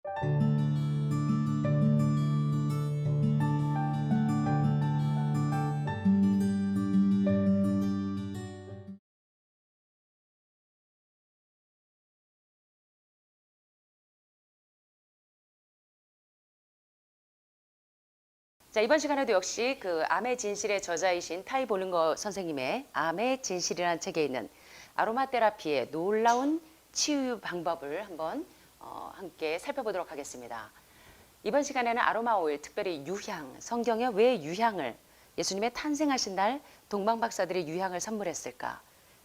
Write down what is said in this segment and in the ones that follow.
자, 이번 시간에도 역시 그 암의 진실의 저자이신 타이 볼링거 선생님의 암의 진실이라는 책에 있는 아로마 테라피의 놀라운 치유 방법을 한번 함께 살펴보도록 하겠습니다. 이번 시간에는 아로마 오일, 특별히 유향, 성경에 왜 유향을, 예수님의 탄생하신 날 동방박사들이 유향을 선물했을까?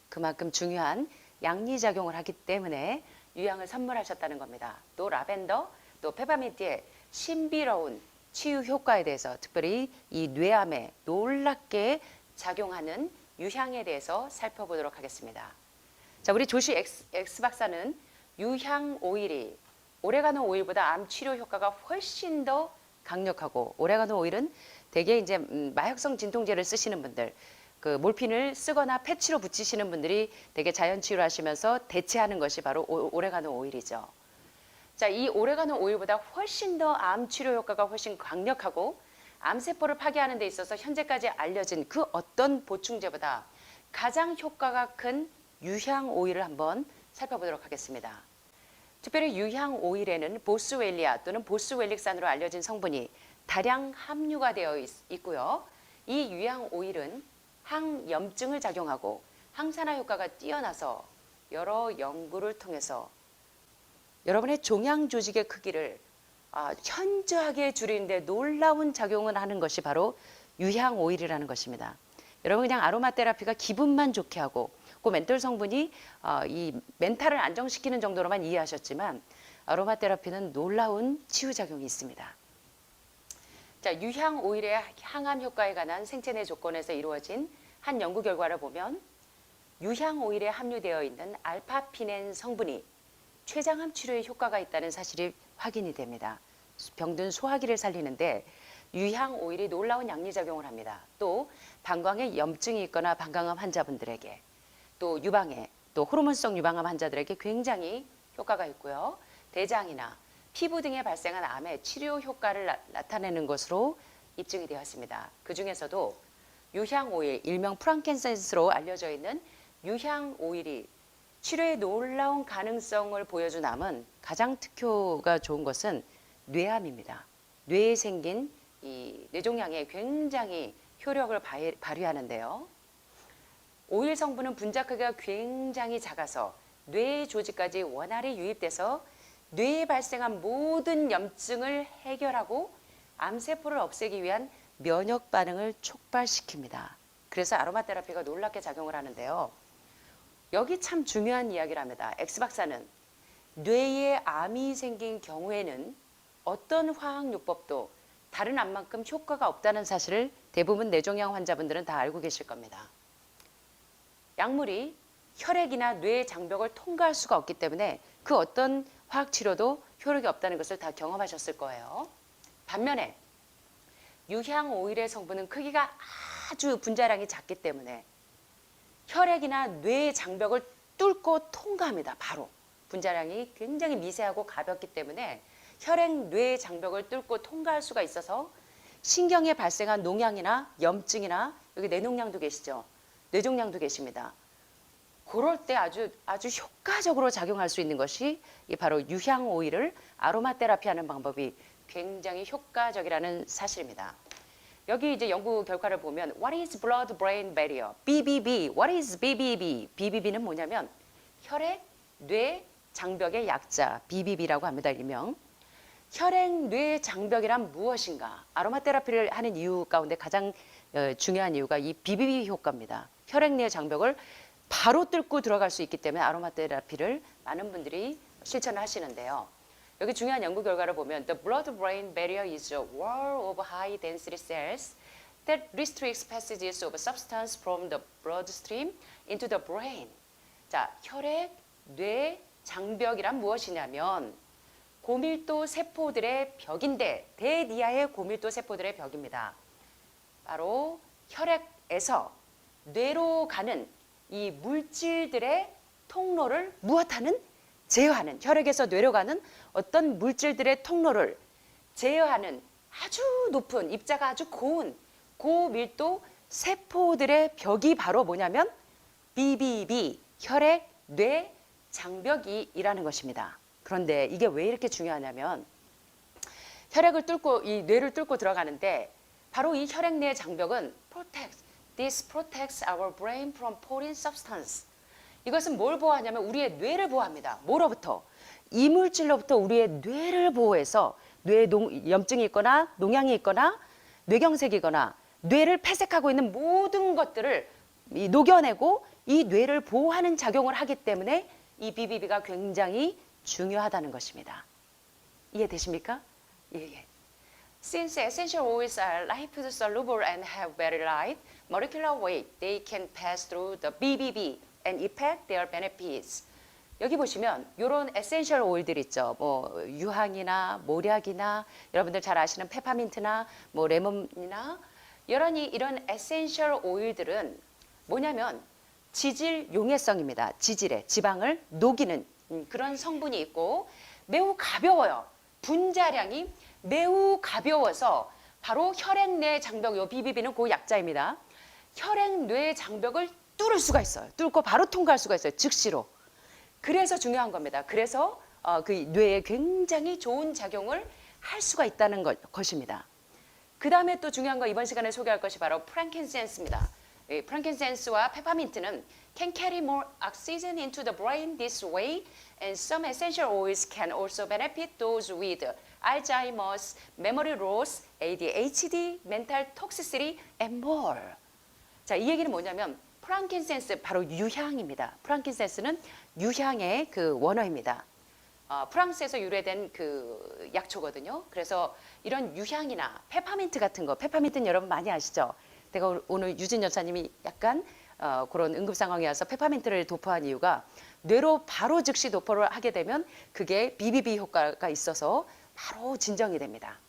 그만큼 중요한 양리작용을 하기 때문에 유향을 선물하셨다는 겁니다. 또 라벤더, 또 페퍼민트의 신비로운 치유 효과에 대해서, 특별히 이 뇌암에 놀랍게 작용하는 유향에 대해서 살펴보도록 하겠습니다. 자, 우리 조시 X 박사는 유향 오일이 오레가노 오일보다 암 치료 효과가 훨씬 더 강력하고, 오레가노 오일은 대개 이제 마약성 진통제를 쓰시는 분들, 그 몰핀을 쓰거나 패치로 붙이시는 분들이 대개 자연 치유를 하시면서 대체하는 것이 바로 오레가노 오일이죠. 자, 이 오레가노 오일보다 훨씬 더 암 치료 효과가 훨씬 강력하고 암세포를 파괴하는 데 있어서 현재까지 알려진 그 어떤 보충제보다 가장 효과가 큰 유향 오일을 한번 살펴보도록 하겠습니다. 특별히 유향 오일에는 보스웰리아 또는 보스웰릭산으로 알려진 성분이 다량 함유가 되어 있고요. 이 유향 오일은 항염증을 작용하고 항산화 효과가 뛰어나서 여러 연구를 통해서 여러분의 종양 조직의 크기를 현저하게 줄이는 데 놀라운 작용을 하는 것이 바로 유향 오일이라는 것입니다. 여러분, 그냥 아로마 테라피가 기분만 좋게 하고 그 멘톨 성분이 이 멘탈을 안정시키는 정도로만 이해하셨지만 아로마 테라피는 놀라운 치유 작용이 있습니다. 자, 유향 오일의 항암 효과에 관한 생체내 조건에서 이루어진 한 연구 결과를 보면 유향 오일에 함유되어 있는 알파피넨 성분이 췌장암 치료에 효과가 있다는 사실이 확인이 됩니다. 병든 소화기를 살리는데 유향 오일이 놀라운 양리작용을 합니다. 또 방광에 염증이 있거나 방광암 환자분들에게, 또 유방에, 또 호르몬성 유방암 환자들에게 굉장히 효과가 있고요. 대장이나 피부 등에 발생한 암의 치료 효과를 나타내는 것으로 입증이 되었습니다. 그 중에서도 유향 오일, 일명 프랑켄센스로 알려져 있는 유향 오일이 치료에 놀라운 가능성을 보여준 암은 가장 특효가 좋은 것은 뇌암입니다. 뇌에 생긴 이 뇌종양에 굉장히 효력을 발휘하는데요. 오일 성분은 분자 크기가 굉장히 작아서 뇌 조직까지 원활히 유입돼서 뇌에 발생한 모든 염증을 해결하고 암세포를 없애기 위한 면역 반응을 촉발시킵니다. 그래서 아로마 테라피가 놀랍게 작용을 하는데요. 여기 참 중요한 이야기를 합니다. X 박사는 뇌에 암이 생긴 경우에는 어떤 화학요법도 다른 암만큼 효과가 없다는 사실을 대부분 뇌종양 환자분들은 다 알고 계실 겁니다. 약물이 혈액이나 뇌 장벽을 통과할 수가 없기 때문에 그 어떤 화학치료도 효력이 없다는 것을 다 경험하셨을 거예요. 반면에 유향 오일의 성분은 크기가 아주 분자량이 작기 때문에 혈액이나 뇌 장벽을 뚫고 통과합니다. 바로 분자량이 굉장히 미세하고 가볍기 때문에 혈액 뇌 장벽을 뚫고 통과할 수가 있어서 신경에 발생한 농양이나 염증이나, 여기 뇌농양도 계시죠, 뇌종양도 계십니다. 그럴 때 아주 효과적으로 작용할 수 있는 것이 바로 유향 오일을 아로마 테라피 하는 방법이 굉장히 효과적이라는 사실입니다. 여기 이제 연구 결과를 보면 What is blood-brain barrier? BBB. What is BBB? BBB는 뭐냐면 혈액 뇌 장벽의 약자 BBB라고 합니다. 일명. 혈액 뇌 장벽이란 무엇인가? 아로마 테라피를 하는 이유 가운데 가장 중요한 이유가 이 BBB 효과입니다. 혈액 뇌 장벽을 바로 뚫고 들어갈 수 있기 때문에 아로마 테라피를 많은 분들이 실천을 하시는데요. 여기 중요한 연구 결과를 보면 The blood-brain barrier is a wall of high-density cells that restricts passages of substance from the bloodstream into the brain. 자, 혈액, 뇌, 장벽이란 무엇이냐면 고밀도 세포들의 벽인데, 대니아의 고밀도 세포들의 벽입니다. 바로 혈액에서 뇌로 가는 이 물질들의 통로를 무엇하는? 제어하는, 혈액에서 뇌로 가는 어떤 물질들의 통로를 제어하는 아주 높은, 입자가 아주 고운 고밀도 세포들의 벽이 바로 뭐냐면 BBB, 혈액 뇌 장벽이라는 것입니다. 그런데 이게 왜 이렇게 중요하냐면 혈액을 뚫고 이 뇌를 뚫고 들어가는데 바로 이 혈액 내 장벽은 this protects our brain from foreign substance. 이것은 뭘 보호하냐면 우리의 뇌를 보호합니다. 뭐로부터? 이물질로부터 우리의 뇌를 보호해서 뇌에 염증이 있거나 농양이 있거나 뇌경색이거나 뇌를 폐색하고 있는 모든 것들을 녹여내고 이 뇌를 보호하는 작용을 하기 때문에 이 BBB가 굉장히 중요하다는 것입니다. 이해되십니까? 예. Since essential oils are lipid-soluble and have very light molecular weight, they can pass through the BBB and effect their benefits. 여기 보시면 이런 에센셜 오일들 있죠. 뭐 유황이나 모략이나 여러분들 잘 아시는 페퍼민트나 뭐 레몬이나 이런 에센셜 오일들은 뭐냐면 지질 용해성입니다. 지질에 지방을 녹이는 그런 성분이 있고 매우 가벼워요. 분자량이 매우 가벼워서 바로 혈액 내 장벽, 요 BBB는 그 약자입니다. 혈액 뇌 장벽을 뚫을 수가 있어요. 뚫고 바로 통과할 수가 있어요. 즉시로. 그래서 중요한 겁니다. 그래서 그 뇌에 굉장히 좋은 작용을 할 수가 있다는 것입니다. 그 다음에 또 중요한 거 이번 시간에 소개할 것이 바로 프랑킨센스입니다. 프랑킨센스와 페퍼민트는 can carry more oxygen into the brain this way, and some essential oils can also benefit those with Alzheimer's, memory loss, ADHD, mental toxicity, and more. 자, 이 얘기는 뭐냐면 프랑킨센스 바로 유향입니다. 프랑킨센스는 유향의 그 원어입니다. 프랑스에서 유래된 그 약초거든요. 그래서 이런 유향이나 페퍼민트 같은 거, 페퍼민트는 여러분 많이 아시죠? 제가 오늘 유진 여사님이 약간 그런 응급 상황이 와서 페퍼민트를 도포한 이유가 뇌로 바로 즉시 도포를 하게 되면 그게 BBB 효과가 있어서 바로 진정이 됩니다.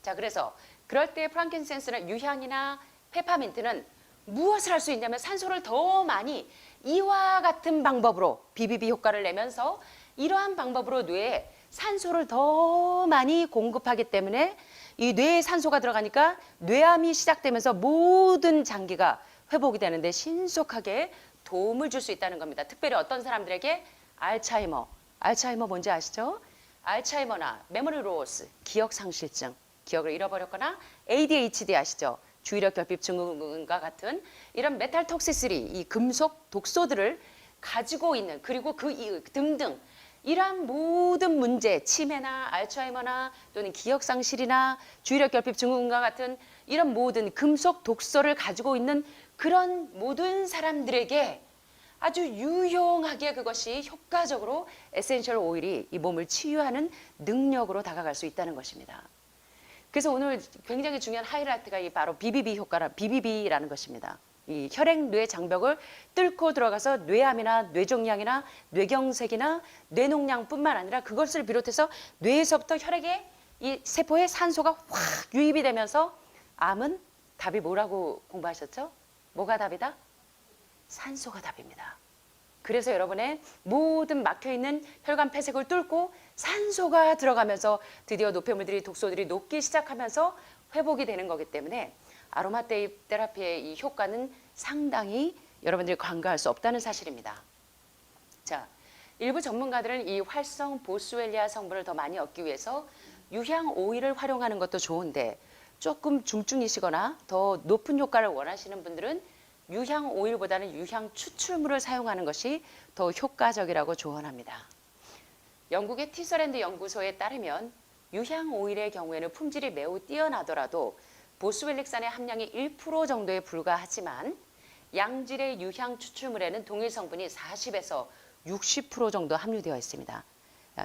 자, 그래서 그럴 때 프랑킨센스는 유향이나 페퍼민트는 무엇을 할 수 있냐면 산소를 더 많이 이와 같은 방법으로 BBB 효과를 내면서 이러한 방법으로 뇌에 산소를 더 많이 공급하기 때문에 이 뇌에 산소가 들어가니까 뇌암이 시작되면서 모든 장기가 회복이 되는데 신속하게 도움을 줄 수 있다는 겁니다. 특별히 어떤 사람들에게 알츠하이머 뭔지 아시죠? 알츠하이머나 메모리 로스, 기억상실증, 기억을 잃어버렸거나 ADHD 아시죠? 주의력 결핍 증후군과 같은 이런 메탈 톡시시리, 이 금속 독소들을 가지고 있는 그리고 그 등등 이러한 모든 문제, 치매나 알츠하이머나 또는 기억상실이나 주의력 결핍 증후군과 같은 이런 모든 금속 독소를 가지고 있는 그런 모든 사람들에게 아주 유용하게 그것이 효과적으로 에센셜 오일이 이 몸을 치유하는 능력으로 다가갈 수 있다는 것입니다. 그래서 오늘 굉장히 중요한 하이라이트가 이 바로 BBB 효과라 BBB라는 것입니다. 이 혈액 뇌 장벽을 뚫고 들어가서 뇌암이나 뇌종양이나 뇌경색이나 뇌농양뿐만 아니라 그것을 비롯해서 뇌에서부터 혈액에 이 세포에 산소가 확 유입이 되면서 암은 답이 뭐라고 공부하셨죠? 뭐가 답이다? 산소가 답입니다. 그래서 여러분의 모든 막혀있는 혈관 폐색을 뚫고 산소가 들어가면서 드디어 노폐물들이 독소들이 녹기 시작하면서 회복이 되는 거기 때문에 아로마 테라피의 이 효과는 상당히 여러분들이 간과할 수 없다는 사실입니다. 자, 일부 전문가들은 이 활성 보스웰리아 성분을 더 많이 얻기 위해서 유향 오일을 활용하는 것도 좋은데 조금 중증이시거나 더 높은 효과를 원하시는 분들은 유향 오일보다는 유향 추출물을 사용하는 것이 더 효과적이라고 조언합니다. 영국의 티서랜드 연구소에 따르면 유향 오일의 경우에는 품질이 매우 뛰어나더라도 보스웰릭산의 함량이 1% 정도에 불과하지만 양질의 유향 추출물에는 동일 성분이 40에서 60% 정도 함유되어 있습니다.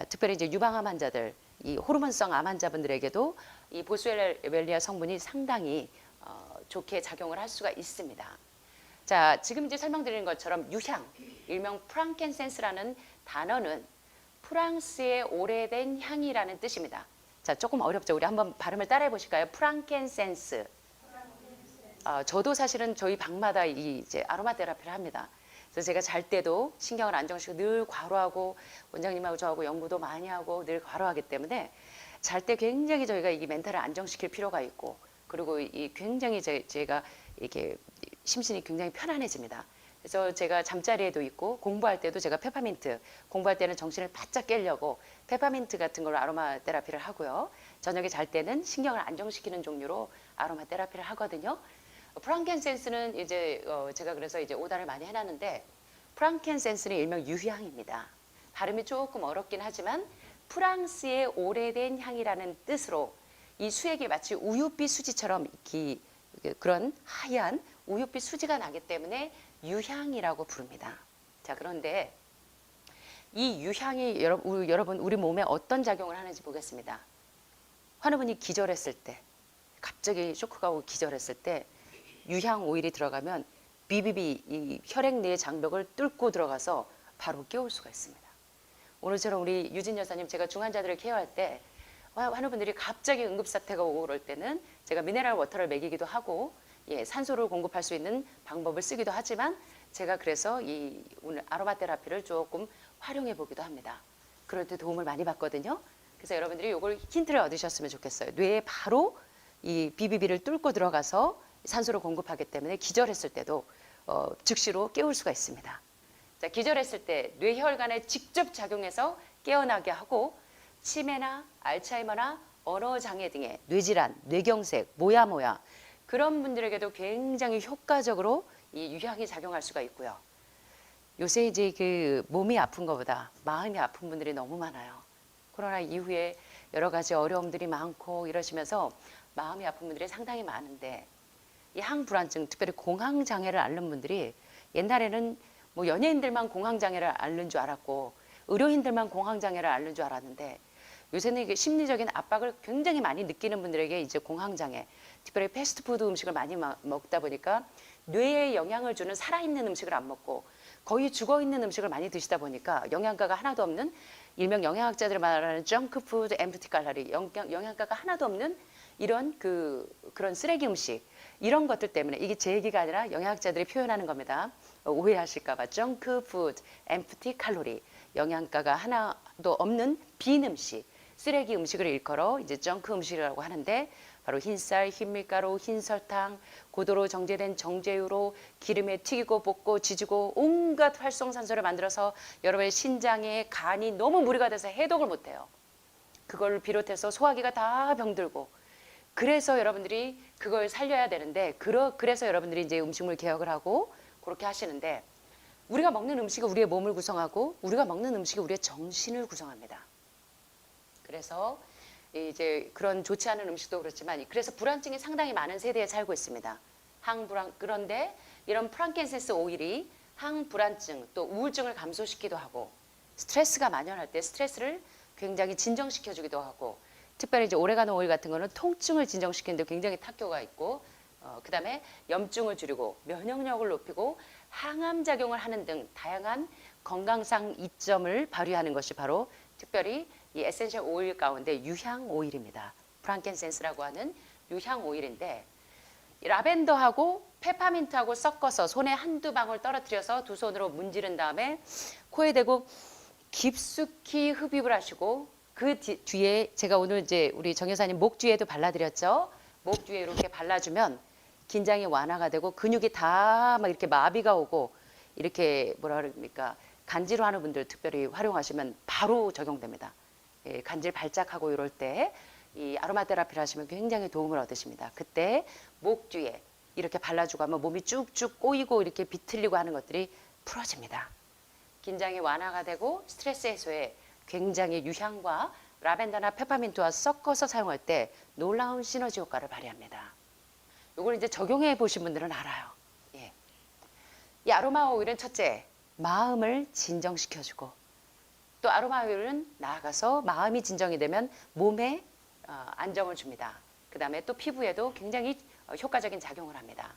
특별히 이제 유방암 환자들, 이 호르몬성 암 환자분들에게도 이 보스웰리아 성분이 상당히 좋게 작용을 할 수가 있습니다. 자, 지금 이제 설명드리는 것처럼 유향, 일명 프랑켄센스라는 단어는 프랑스의 오래된 향이라는 뜻입니다. 자, 조금 어렵죠? 우리 한번 발음을 따라해 보실까요? 프랑켄센스. 저도 사실은 저희 방마다 이제 아로마 테라피를 합니다. 그래서 제가 잘 때도 신경을 안정시키고 늘 과로하고 원장님하고 저하고 연구도 많이 하고 늘 과로하기 때문에 잘 때 굉장히 저희가 이 멘탈을 안정시킬 필요가 있고 그리고 이 굉장히 제가 이렇게 심신이 굉장히 편안해집니다. 그래서 제가 잠자리에도 있고 공부할 때도 제가 페퍼민트 공부할 때는 정신을 바짝 깨려고 페퍼민트 같은 걸로 아로마 테라피를 하고요. 저녁에 잘 때는 신경을 안정시키는 종류로 아로마 테라피를 하거든요. 프랑켄센스는 이제 제가 그래서 이제 오다를 많이 해놨는데 프랑켄센스는 일명 유향입니다. 발음이 조금 어렵긴 하지만 프랑스의 오래된 향이라는 뜻으로 이 수액이 마치 우유빛 수지처럼 그런 하얀 우유빛 수지가 나기 때문에 유향이라고 부릅니다. 자, 그런데 이 유향이 여러분 우리 몸에 어떤 작용을 하는지 보겠습니다. 환우분이 기절했을 때 갑자기 쇼크가 오고 기절했을 때 유향 오일이 들어가면 비비비 이 혈액 내의 장벽을 뚫고 들어가서 바로 깨울 수가 있습니다. 오늘처럼 우리 유진 여사님 제가 중환자들을 케어할 때 환우분들이 갑자기 응급사태가 오고 그럴 때는 제가 미네랄 워터를 먹이기도 하고 산소를 공급할 수 있는 방법을 쓰기도 하지만 제가 그래서 이 오늘 아로마 테라피를 조금 활용해 보기도 합니다. 그럴 때 도움을 많이 받거든요. 그래서 여러분들이 이걸 힌트를 얻으셨으면 좋겠어요. 뇌에 바로 이 비비비를 뚫고 들어가서 산소를 공급하기 때문에 기절했을 때도 즉시로 깨울 수가 있습니다. 자, 기절했을 때 뇌혈관에 직접 작용해서 깨어나게 하고 치매나 알츠하이머나 언어장애 등의 뇌질환, 뇌경색, 모야모야 그런 분들에게도 굉장히 효과적으로 이 유향이 작용할 수가 있고요. 요새 이제 그 몸이 아픈 것보다 마음이 아픈 분들이 너무 많아요. 코로나 이후에 여러 가지 어려움들이 많고 이러시면서 마음이 아픈 분들이 상당히 많은데 이 항불안증, 특별히 공황장애를 앓는 분들이 옛날에는 뭐 연예인들만 공황장애를 앓는 줄 알았고 의료인들만 공황장애를 앓는 줄 알았는데 요새는 이게 심리적인 압박을 굉장히 많이 느끼는 분들에게 이제 공황장애, 특별히 패스트푸드 음식을 많이 먹다 보니까 뇌에 영향을 주는 살아있는 음식을 안 먹고 거의 죽어있는 음식을 많이 드시다 보니까 영양가가 하나도 없는 일명 영양학자들이 말하는 정크푸드, 엠프티 칼로리, 영양가가 하나도 없는 이런 그런 쓰레기 음식 이런 것들 때문에 이게 제 얘기가 아니라 영양학자들이 표현하는 겁니다. 오해하실까봐 정크푸드, 엠프티 칼로리 영양가가 하나도 없는 빈 음식 쓰레기 음식을 일컬어 이제 정크 음식이라고 하는데 바로 흰쌀, 흰밀가루, 흰설탕, 고도로 정제된 정제유로 기름에 튀기고 볶고 지지고 온갖 활성산소를 만들어서 여러분의 신장에 간이 너무 무리가 돼서 해독을 못해요. 그걸 비롯해서 소화기가 다 병들고 그래서 여러분들이 그걸 살려야 되는데 그래서 여러분들이 이제 음식물 개혁을 하고 그렇게 하시는데 우리가 먹는 음식이 우리의 몸을 구성하고 우리가 먹는 음식이 우리의 정신을 구성합니다. 그래서 이제 그런 좋지 않은 음식도 그렇지만 그래서 불안증이 상당히 많은 세대에 살고 있습니다. 그런데 이런 프랑켄센스 오일이 항불안증 또 우울증을 감소시키기도 하고 스트레스가 만연할 때 스트레스를 굉장히 진정시켜주기도 하고 특별히 이제 오레가노 오일 같은 거는 통증을 진정시키는 데 굉장히 탁효가 있고 그 다음에 염증을 줄이고 면역력을 높이고 항암 작용을 하는 등 다양한 건강상 이점을 발휘하는 것이 바로 특별히 이 에센셜 오일 가운데 유향 오일입니다. 프랑켄센스라고 하는 유향 오일인데 라벤더하고 페퍼민트하고 섞어서 손에 한두 방울 떨어뜨려서 두 손으로 문지른 다음에 코에 대고 깊숙이 흡입을 하시고 그 뒤에 제가 오늘 이제 우리 정 여사님 목 뒤에도 발라드렸죠. 목 뒤에 이렇게 발라주면 긴장이 완화가 되고 근육이 다 막 이렇게 마비가 오고 이렇게 뭐라 그럽니까 간지러워하는 분들 특별히 활용하시면 바로 적용됩니다. 예, 간질 발작하고 이럴 때 이 아로마 테라피를 하시면 굉장히 도움을 얻으십니다. 그때 목 뒤에 이렇게 발라주고 하면 몸이 쭉쭉 꼬이고 이렇게 비틀리고 하는 것들이 풀어집니다. 긴장이 완화가 되고 스트레스 해소에 굉장히 유향과 라벤더나 페퍼민트와 섞어서 사용할 때 놀라운 시너지 효과를 발휘합니다. 이걸 이제 적용해 보신 분들은 알아요. 예. 이 아로마 오일은 첫째, 마음을 진정시켜주고 또 아로마 오일은 나아가서 마음이 진정이 되면 몸에 안정을 줍니다. 그 다음에 또 피부에도 굉장히 효과적인 작용을 합니다.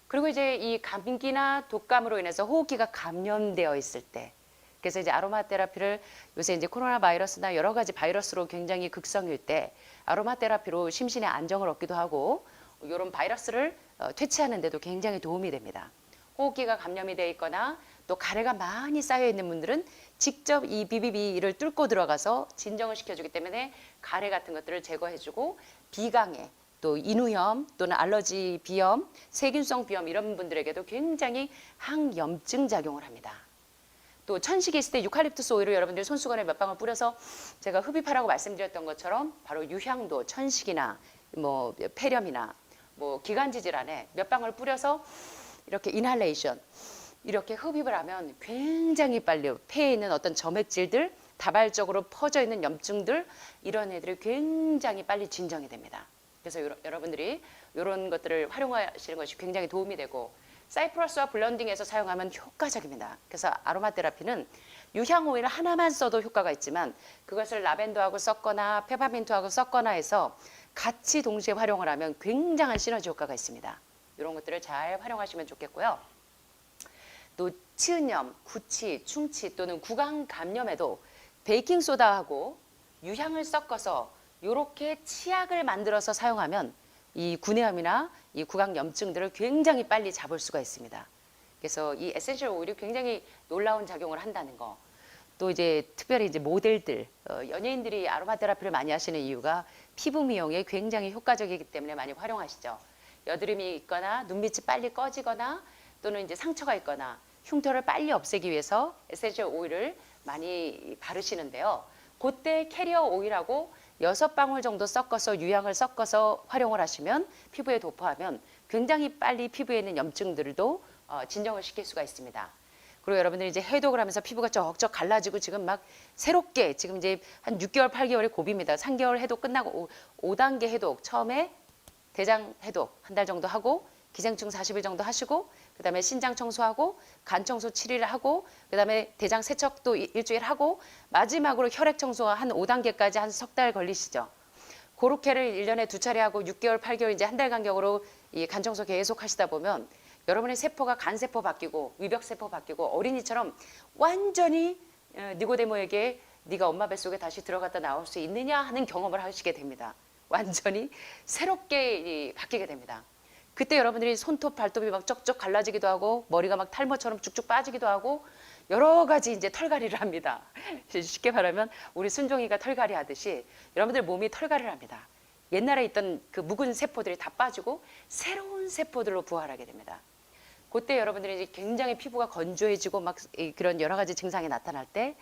그리고 이제 이 감기나 독감으로 인해서 호흡기가 감염되어 있을 때 그래서 이제 아로마 테라피를 요새 이제 코로나 바이러스나 여러 가지 바이러스로 굉장히 극성일 때 아로마 테라피로 심신의 안정을 얻기도 하고 이런 바이러스를 퇴치하는 데도 굉장히 도움이 됩니다. 호흡기가 감염이 돼 있거나 또 가래가 많이 쌓여 있는 분들은 직접 이 BBB를 뚫고 들어가서 진정을 시켜주기 때문에 가래 같은 것들을 제거해주고 비강해 또 인후염 또는 알러지 비염, 세균성 비염 이런 분들에게도 굉장히 항염증 작용을 합니다. 또 천식이 있을 때 유칼립투스 오일을 여러분들이 손수건에 몇 방울 뿌려서 제가 흡입하라고 말씀드렸던 것처럼 바로 유향도 천식이나 뭐 폐렴이나 뭐 기관지 질환에 몇 방울 뿌려서 이렇게 인할레이션 이렇게 흡입을 하면 굉장히 빨리 폐에 있는 어떤 점액질들 다발적으로 퍼져 있는 염증들 이런 애들이 굉장히 빨리 진정이 됩니다. 그래서 여러분들이 이런 것들을 활용하시는 것이 굉장히 도움이 되고 사이프러스와 블렌딩해서 사용하면 효과적입니다. 그래서 아로마 테라피는 유향 오일 하나만 써도 효과가 있지만 그것을 라벤더하고 섞거나 페퍼민트하고 섞거나 해서 같이 동시에 활용을 하면 굉장한 시너지 효과가 있습니다. 이런 것들을 잘 활용하시면 좋겠고요. 또 치은염, 구취, 충치 또는 구강 감염에도 베이킹소다하고 유향을 섞어서 이렇게 치약을 만들어서 사용하면 이 구내염이나 이 구강 염증들을 굉장히 빨리 잡을 수가 있습니다. 그래서 이 에센셜 오일이 굉장히 놀라운 작용을 한다는 거. 또 이제 특별히 이제 모델들, 연예인들이 아로마 테라피를 많이 하시는 이유가 피부 미용에 굉장히 효과적이기 때문에 많이 활용하시죠. 여드름이 있거나 눈밑이 빨리 꺼지거나 또는 이제 상처가 있거나 흉터를 빨리 없애기 위해서 에센셜 오일을 많이 바르시는데요. 그때 캐리어 오일하고 6방울 정도 섞어서 유향을 섞어서 활용을 하시면 피부에 도포하면 굉장히 빨리 피부에 있는 염증들도 진정을 시킬 수가 있습니다. 그리고 여러분들이 이제 해독을 하면서 피부가 쩍쩍 갈라지고 지금 막 새롭게 지금 이제 한 6개월, 8개월의 고비입니다. 3개월 해독 끝나고 5단계 해독 처음에 대장 해독 한 달 정도 하고 기생충 40일 정도 하시고 그다음에 신장 청소하고 간 청소 7일 하고 그다음에 대장 세척도 일주일 하고 마지막으로 혈액 청소가 한 5단계까지 한 석 달 걸리시죠. 그렇게를 1년에 2차례 하고 6개월, 8개월 이제 한 달 간격으로 이 간 청소 계속 하시다 보면 여러분의 세포가 간세포 바뀌고 위벽세포 바뀌고 어린이처럼 완전히 니고데모에게 네가 엄마 뱃속에 다시 들어갔다 나올 수 있느냐 하는 경험을 하시게 됩니다. 완전히 새롭게 바뀌게 됩니다. 그때 여러분들이 손톱, 발톱이 막 쩍쩍 갈라지기도 하고 머리가 막 탈모처럼 쭉쭉 빠지기도 하고 여러 가지 이제 털갈이를 합니다. 쉽게 말하면 우리 순종이가 털갈이 하듯이 여러분들 몸이 털갈이를 합니다. 옛날에 있던 그 묵은 세포들이 다 빠지고 새로운 세포들로 부활하게 됩니다. 그때 여러분들이 이제 굉장히 피부가 건조해지고 막 그런 여러 가지 증상이 나타날 때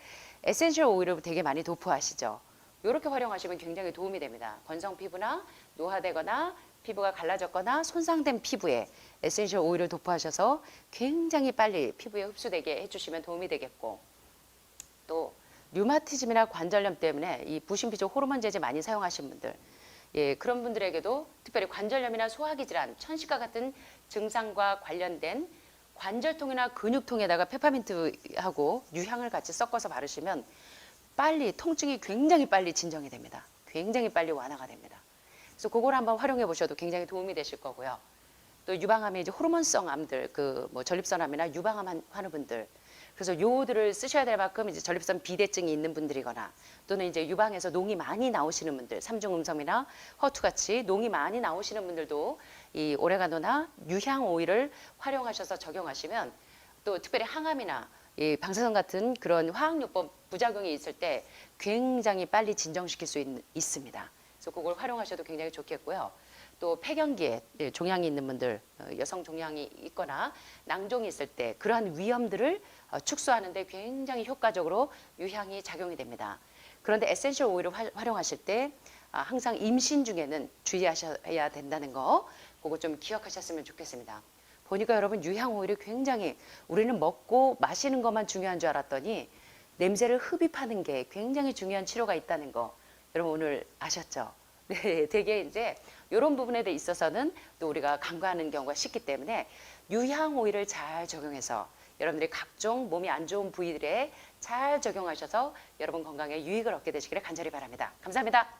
에센셜 오일을 되게 많이 도포하시죠. 이렇게 활용하시면 굉장히 도움이 됩니다. 건성 피부나 노화되거나 피부가 갈라졌거나 손상된 피부에 에센셜 오일을 도포하셔서 굉장히 빨리 피부에 흡수되게 해주시면 도움이 되겠고 또 류마티즘이나 관절염 때문에 이 부신피족 호르몬 제제 많이 사용하시는 분들 그런 분들에게도 특별히 관절염이나 소화기 질환, 천식과 같은 증상과 관련된 관절통이나 근육통에다가 페퍼민트하고 유향을 같이 섞어서 바르시면 빨리 통증이 굉장히 빨리 진정이 됩니다. 굉장히 빨리 완화가 됩니다. 그래서 그걸 한번 활용해 보셔도 굉장히 도움이 되실 거고요. 또 유방암에 이제 호르몬성 암들, 그 뭐 전립선암이나 유방암 하는 분들, 그래서 요들을 쓰셔야 될 만큼 이제 전립선 비대증이 있는 분들이거나 또는 이제 유방에서 농이 많이 나오시는 분들, 삼중음성이나 허투같이 농이 많이 나오시는 분들도 이 오레가노나 유향 오일을 활용하셔서 적용하시면 또 특별히 항암이나 이 방사선 같은 그런 화학요법 부작용이 있을 때 굉장히 빨리 진정시킬 수 있습니다. 그래서 그걸 활용하셔도 굉장히 좋겠고요. 또 폐경기에 종양이 있는 분들, 여성 종양이 있거나 낭종이 있을 때 그러한 위험들을 축소하는 데 굉장히 효과적으로 유향이 작용이 됩니다. 그런데 에센셜 오일을 활용하실 때 항상 임신 중에는 주의하셔야 된다는 거 그거 좀 기억하셨으면 좋겠습니다. 보니까 여러분 유향 오일이 굉장히 우리는 먹고 마시는 것만 중요한 줄 알았더니 냄새를 흡입하는 게 굉장히 중요한 치료가 있다는 거 여러분 오늘 아셨죠? 네, 되게 이제 이런 부분에 대해 있어서는 또 우리가 간과하는 경우가 쉽기 때문에 유향 오일을 잘 적용해서 여러분들이 각종 몸이 안 좋은 부위들에 잘 적용하셔서 여러분 건강에 유익을 얻게 되시기를 간절히 바랍니다. 감사합니다.